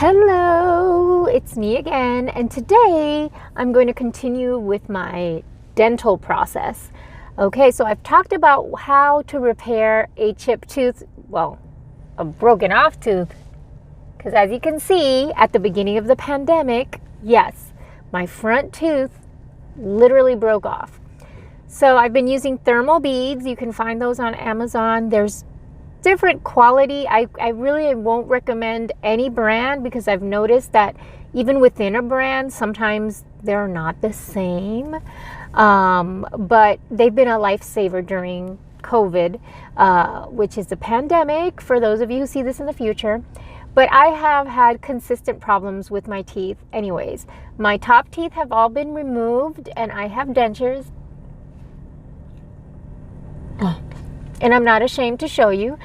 Hello, it's me again, and today I'm going to continue with my dental process. Okay, so I've talked about how to repair a chipped tooth, well, a broken off tooth, because as you can see at the beginning of the pandemic, yes, my front tooth literally broke off. So I've been using thermal beads. You can find those on Amazon. There's different quality. I really won't recommend any brand because I've noticed that even within a brand, sometimes they're not the same. But they've been a lifesaver during COVID, which is the pandemic, for those of you who see this in the future. But I have had consistent problems with my teeth anyways. My top teeth have all been removed and I have dentures. And I'm not ashamed to show you.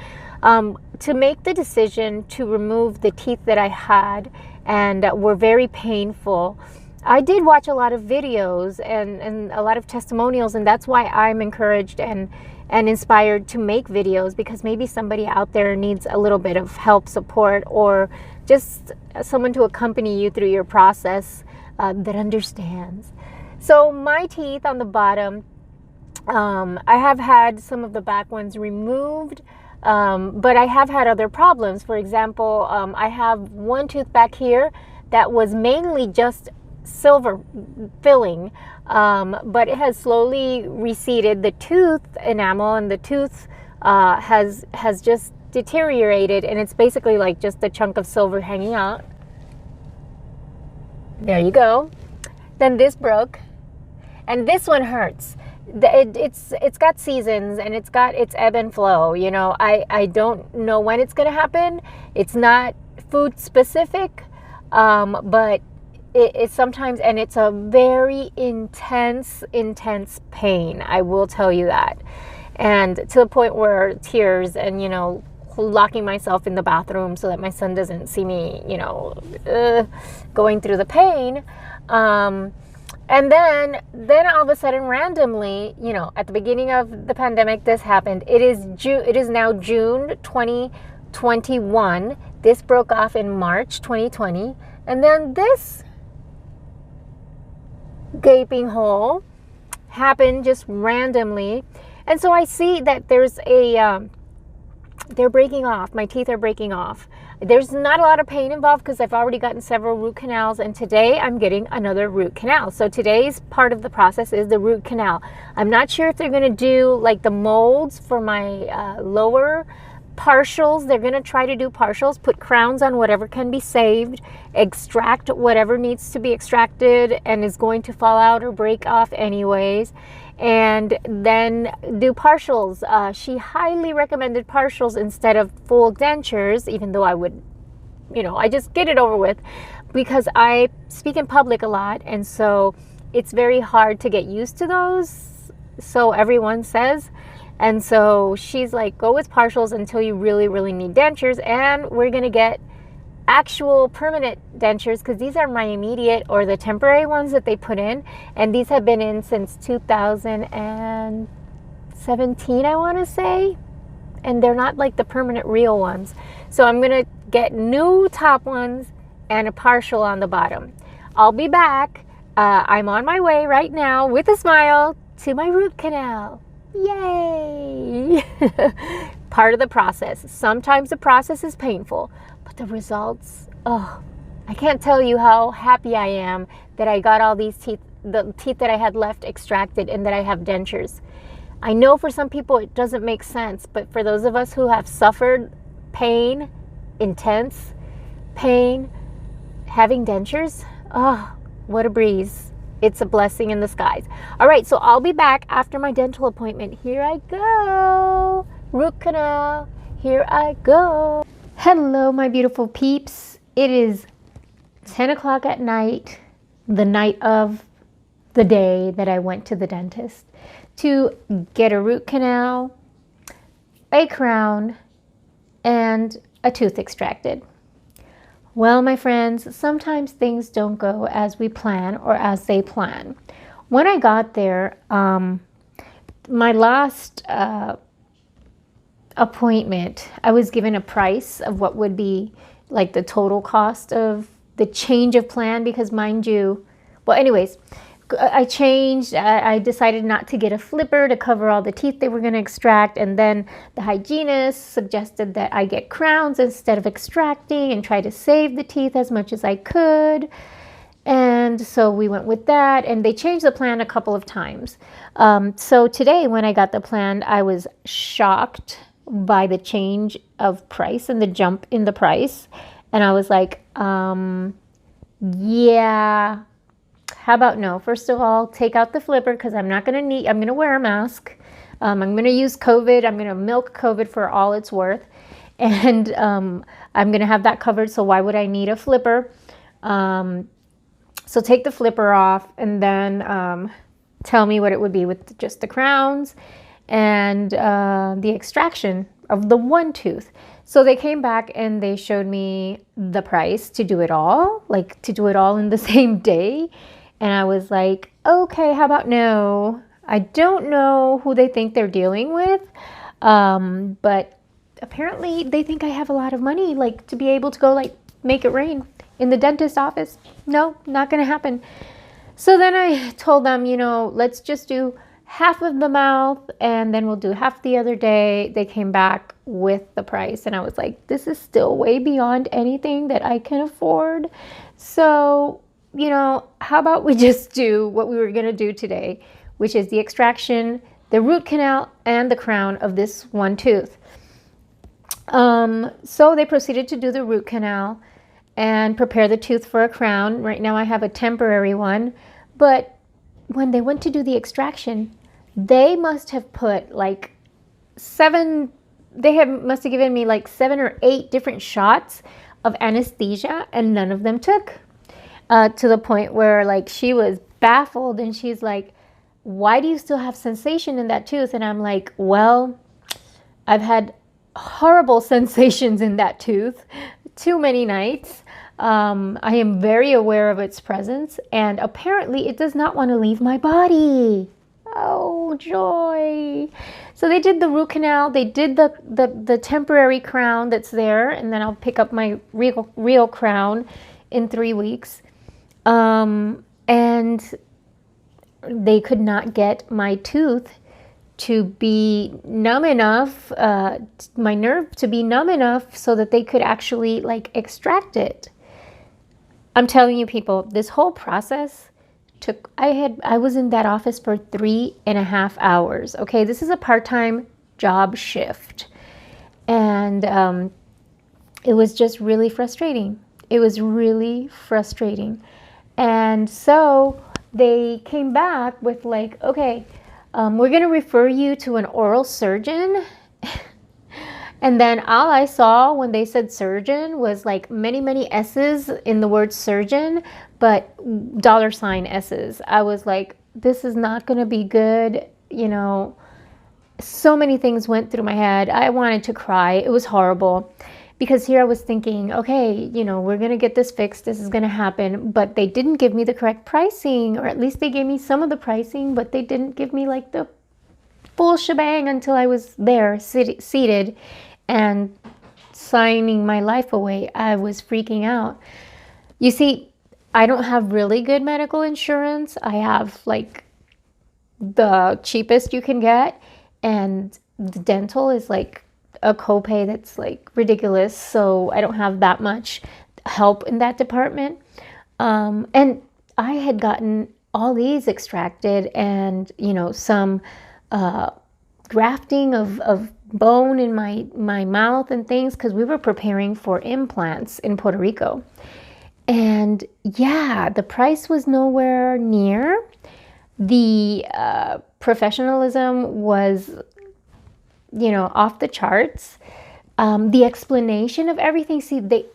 To make the decision to remove the teeth that I had and were very painful, I did watch a lot of videos and a lot of testimonials, and that's why I'm encouraged and inspired to make videos, because maybe somebody out there needs a little bit of help, support, or just someone to accompany you through your process that understands. So my teeth on the bottom, I have had some of the back ones removed, but I have had other problems. For example, I have one tooth back here that was mainly just silver filling, but it has slowly receded. The tooth enamel and the tooth has just deteriorated, and it's basically like just a chunk of silver hanging out. There you go. Then this broke, and this one hurts. It's got seasons and it's got its ebb and flow. You know, I don't know when it's going to happen. It's not food specific, but it's sometimes, and it's a very intense pain. I will tell you that. And to the point where tears and, you know, locking myself in the bathroom so that my son doesn't see me, you know, going through the pain. And then all of a sudden, randomly, you know, at the beginning of the pandemic, this happened. It is now June 2021. This broke off in March 2020. And then this gaping hole happened just randomly. And so I see that there's they're breaking off. My teeth are breaking off. There's not a lot of pain involved because I've already gotten several root canals, and today I'm getting another root canal. So today's part of the process is the root canal. I'm not sure if they're going to do like the molds for my lower partials. They're going to try to do partials, put crowns on whatever can be saved, extract whatever needs to be extracted and is going to fall out or break off anyways, and then do partials. She highly recommended partials instead of full dentures, even though I would, you know, I just get it over with because I speak in public a lot, and so it's very hard to get used to those, so everyone says. And so she's like, go with partials until you really need dentures, and we're gonna get actual permanent dentures, because these are my immediate or the temporary ones that they put in, and these have been in since 2017, I want to say, and they're not like the permanent real ones. So I'm gonna get new top ones and a partial on the bottom. I'll be back. I'm on my way right now with a smile to my root canal. Yay! Part of the process. Sometimes the process is painful, but the results, oh, I can't tell you how happy I am that I got all these teeth, the teeth that I had left, extracted, and that I have dentures. I know for some people it doesn't make sense, but for those of us who have suffered pain, intense pain, having dentures, oh, what a breeze. It's a blessing in disguise. All right, so I'll be back after my dental appointment. Here I go. Root canal. Here I go. Hello, my beautiful peeps. It is 10 o'clock at night, the night of the day that I went to the dentist to get a root canal, a crown, and a tooth extracted. Well, my friends, sometimes things don't go as we plan or as they plan. When I got there, my last appointment, I was given a price of what would be like the total cost of the change of plan, because mind you, well, anyways, I decided not to get a flipper to cover all the teeth they were going to extract. And then the hygienist suggested that I get crowns instead of extracting and try to save the teeth as much as I could. And so we went with that, and they changed the plan a couple of times. So today when I got the plan, I was shocked by the change of price and the jump in the price. And I was like, yeah, how about no? First of all, take out the flipper, because I'm going to wear a mask. I'm going to use COVID. I'm going to milk COVID for all it's worth. And I'm going to have that covered. So why would I need a flipper? So take the flipper off, and then tell me what it would be with just the crowns and the extraction of the one tooth. So they came back and they showed me the price to do it all, like to do it all in the same day. And I was like, okay, how about no? I don't know who they think they're dealing with, but apparently they think I have a lot of money, like to be able to go like make it rain in the dentist office. No, not going to happen. So then I told them, let's just do half of the mouth and then we'll do half the other day. They came back with the price, and I was like, this is still way beyond anything that I can afford. So, how about we just do what we were going to do today, which is the extraction, the root canal, and the crown of this one tooth. So they proceeded to do the root canal and prepare the tooth for a crown. Right now I have a temporary one, but when they went to do the extraction, they must have put like must have given me like 7 or 8 different shots of anesthesia, and none of them took, to the point where like she was baffled, and she's like, why do you still have sensation in that tooth? And I'm like, well, I've had horrible sensations in that tooth too many nights. I am very aware of its presence, and apparently it does not want to leave my body. Oh, joy. So they did the root canal, they did the temporary crown that's there, and then I'll pick up my real crown in 3 weeks. And they could not get my tooth to be numb enough, my nerve to be numb enough so that they could actually like extract it. I'm telling you, people, this whole process took, I was in that office for 3.5 hours. Okay, this is a part-time job shift. And it was just really frustrating. It was really frustrating. And so they came back with like, okay, we're going to refer you to an oral surgeon. And then all I saw when they said surgeon was like many, many S's in the word surgeon, but $ S's. I was like, this is not going to be good. So many things went through my head. I wanted to cry. It was horrible, because here I was thinking, okay, we're going to get this fixed. This is going to happen. But they didn't give me the correct pricing, or at least they gave me some of the pricing, but they didn't give me like the full shebang until I was there seated and signing my life away. I was freaking out. You see, I don't have really good medical insurance. I have like the cheapest you can get, and the dental is like a copay that's like ridiculous. So I don't have that much help in that department. And I had gotten all these extracted, and some grafting of bone in my mouth and things, because we were preparing for implants in Puerto Rico. And yeah, the price was nowhere near. The professionalism was, off the charts. The explanation of everything. See, they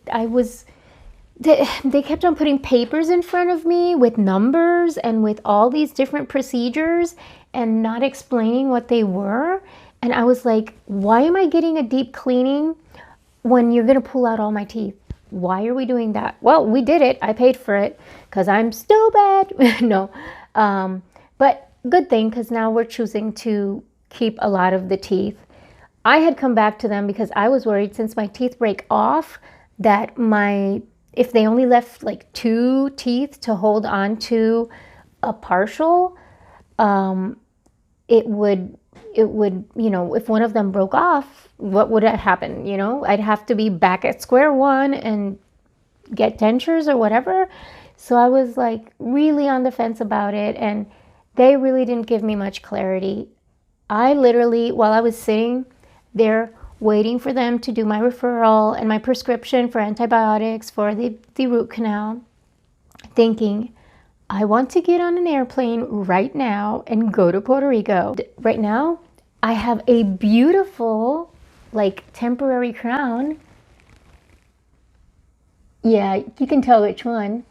kept on putting papers in front of me with numbers and with all these different procedures, and not explaining what they were. And I was like, why am I getting a deep cleaning when you're going to pull out all my teeth? Why are we doing that? Well, we did it. I paid for it because I'm stupid. No. But good thing, because now we're choosing to keep a lot of the teeth. I had come back to them because I was worried, since my teeth break off, that if they only left like 2 teeth to hold on to a partial, it would, if one of them broke off, what would happen? I'd have to be back at square one and get dentures or whatever. So I was like really on the fence about it, and they really didn't give me much clarity. I literally, while I was sitting there waiting for them to do my referral and my prescription for antibiotics for the root canal, thinking, I want to get on an airplane right now and go to Puerto Rico. Right now, I have a beautiful, like, temporary crown. Yeah, you can tell which one.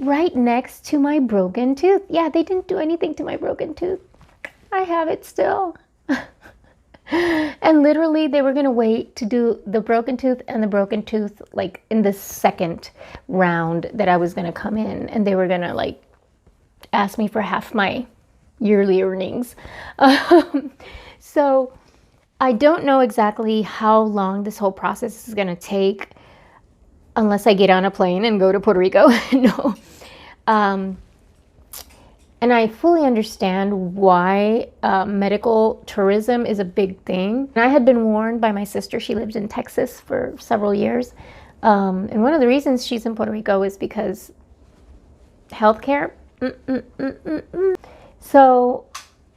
Right next to my broken tooth. Yeah, they didn't do anything to my broken tooth. I have it still. And literally they were going to wait to do the broken tooth and the broken tooth like in the second round that I was going to come in, and they were going to like ask me for half my yearly earnings. So I don't know exactly how long this whole process is going to take unless I get on a plane and go to Puerto Rico. No. And I fully understand why medical tourism is a big thing. And I had been warned by my sister. She lived in Texas for several years. And one of the reasons she's in Puerto Rico is because healthcare. So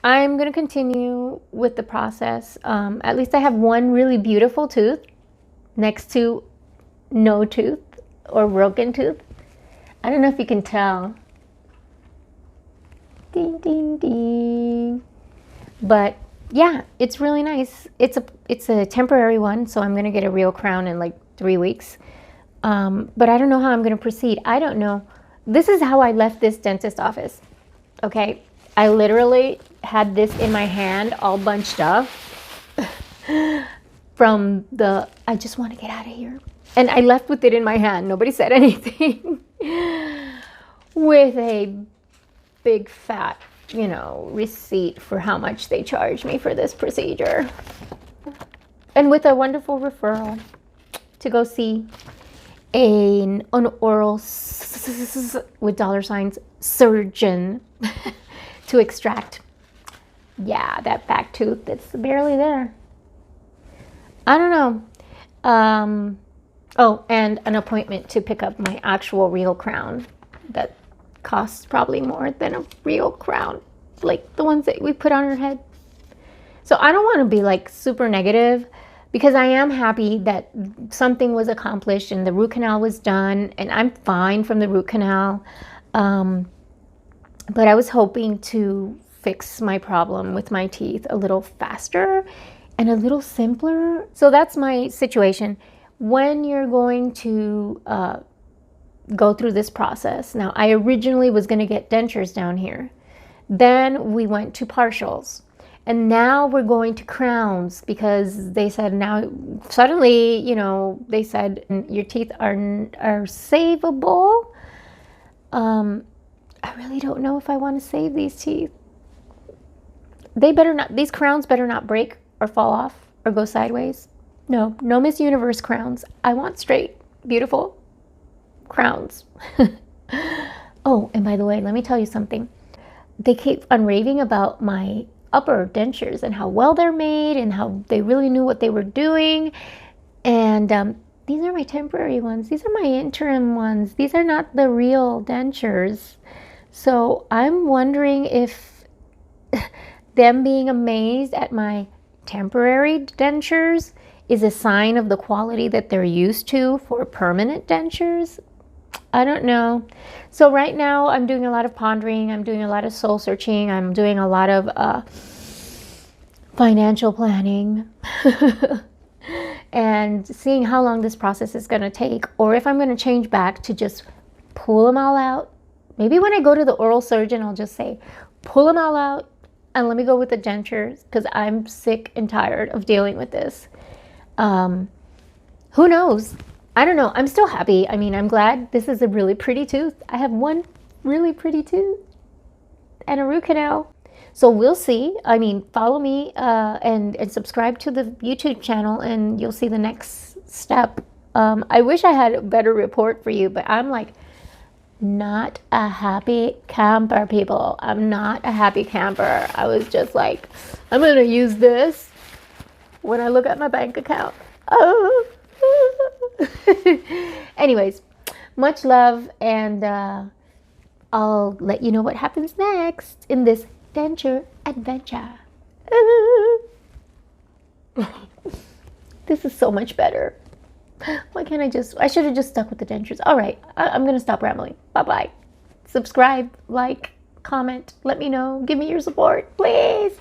I'm going to continue with the process. At least I have one really beautiful tooth next to no tooth or broken tooth. I don't know if you can tell. Ding, ding, ding. But yeah, it's really nice. It's a temporary one, so I'm going to get a real crown in like 3 weeks. But I don't know how I'm going to proceed. I don't know. This is how I left this dentist office. Okay. I literally had this in my hand all bunched up from I just want to get out of here. And I left with it in my hand. Nobody said anything. With a big fat, receipt for how much they charged me for this procedure. And with a wonderful referral to go see an oral with dollar signs surgeon to extract, that back tooth that's barely there. I don't know. Oh, and an appointment to pick up my actual real crown that costs probably more than a real crown, like the ones that we put on our head. So I don't want to be like super negative, because I am happy that something was accomplished and the root canal was done, and I'm fine from the root canal. But I was hoping to fix my problem with my teeth a little faster and a little simpler. So that's my situation. When you're going to go through this process. Now, I originally was going to get dentures down here. Then we went to partials. And now we're going to crowns, because they said now, suddenly, they said your teeth are savable. I really don't know if I want to save these teeth. These crowns better not break or fall off or go sideways. No Miss Universe crowns. I want straight, beautiful crowns. Oh, and by the way, let me tell you something. They keep on raving about my upper dentures and how well they're made and how they really knew what they were doing. And these are my temporary ones. These are my interim ones. These are not the real dentures. So I'm wondering if them being amazed at my temporary dentures is a sign of the quality that they're used to for permanent dentures. I don't know. So right now I'm doing a lot of pondering. I'm doing a lot of soul searching. I'm doing a lot of financial planning and seeing how long this process is going to take, or if I'm going to change back to just pull them all out. Maybe when I go to the oral surgeon, I'll just say, pull them all out and let me go with the dentures, because I'm sick and tired of dealing with this. Who knows? I don't know. I'm still happy. I mean, I'm glad. This is a really pretty tooth. I have one really pretty tooth and a root canal. So we'll see. I mean, follow me and subscribe to the YouTube channel, and you'll see the next step I wish I had a better report for you, but I'm like not a happy camper, people. I'm not a happy camper. I was just like, I'm gonna use this when I look at my bank account. Oh. Anyways, much love, and I'll let you know what happens next in this denture adventure. This is so much better. Why can't I should have just stuck with the dentures. All right, I'm going to stop rambling. Bye-bye. Subscribe, like, comment, let me know. Give me your support, please.